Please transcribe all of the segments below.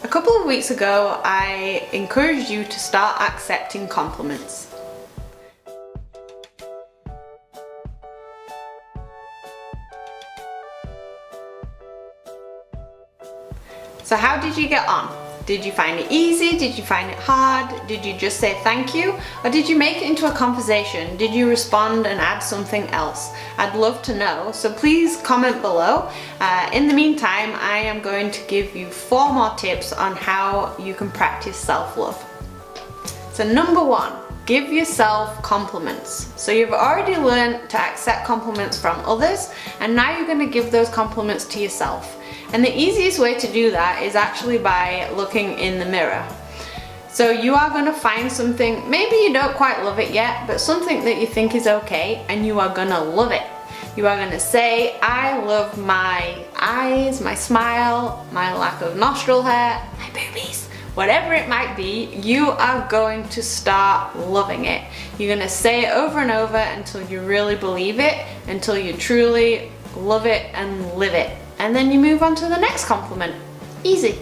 A couple of weeks ago, I encouraged you to start accepting compliments. So how did you get on? Did you find it easy? Did you find it hard? Did you just say thank you? Or did you make it into a conversation? Did you respond and add something else? I'd love to know, so please comment below. In the meantime, I am going to give you 4 more tips on how you can practice self-love. So number 1, give yourself compliments. So you've already learned to accept compliments from others, and now you're going to give those compliments to yourself. And the easiest way to do that is actually by looking in the mirror. So you are going to find something, maybe you don't quite love it yet, but something that you think is okay, and you are going to love it. You are going to say, I love my eyes, my smile, my lack of nostril hair, my boobies. Whatever it might be, you are going to start loving it. You're going to say it over and over until you really believe it, until you truly love it and live it. And then you move on to the next compliment. Easy.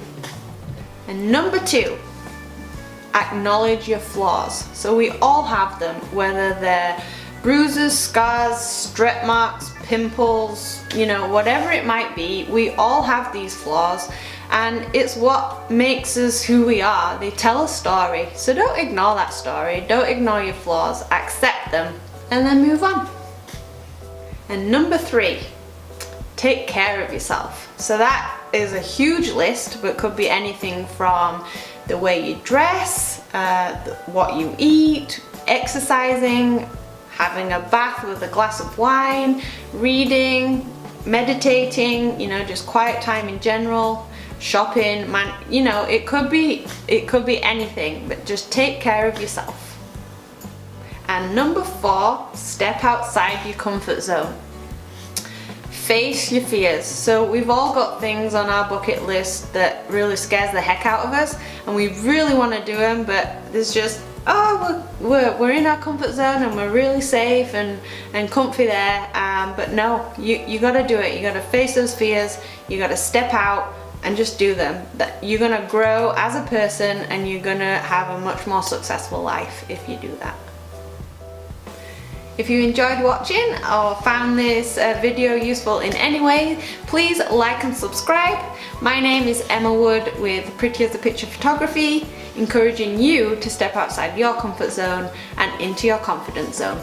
And number 2, acknowledge your flaws. So we all have them, whether they're bruises, scars, stretch marks, pimples, whatever it might be, we all have these flaws, and it's what makes us who we are. They tell a story, so don't ignore that story, don't ignore your flaws, accept them, and then move on. And number 3, take care of yourself. So that is a huge list, but could be anything from the way you dress, what you eat, exercising, having a bath with a glass of wine, reading, meditating, just quiet time in general, shopping, it could be anything, but just take care of yourself. And number 4, step outside your comfort zone. Face your fears. So we've all got things on our bucket list that really scares the heck out of us, and we really want to do them, but there's just, we're in our comfort zone and we're really safe and comfy there, but no, you got to do it. You got to face those fears, you got to step out and just do them. You're going to grow as a person, and you're going to have a much more successful life if you do that. If you enjoyed watching or found this video useful in any way, please like and subscribe. My name is Emma Wood with Pretty as a Picture Photography, encouraging you to step outside your comfort zone and into your confidence zone.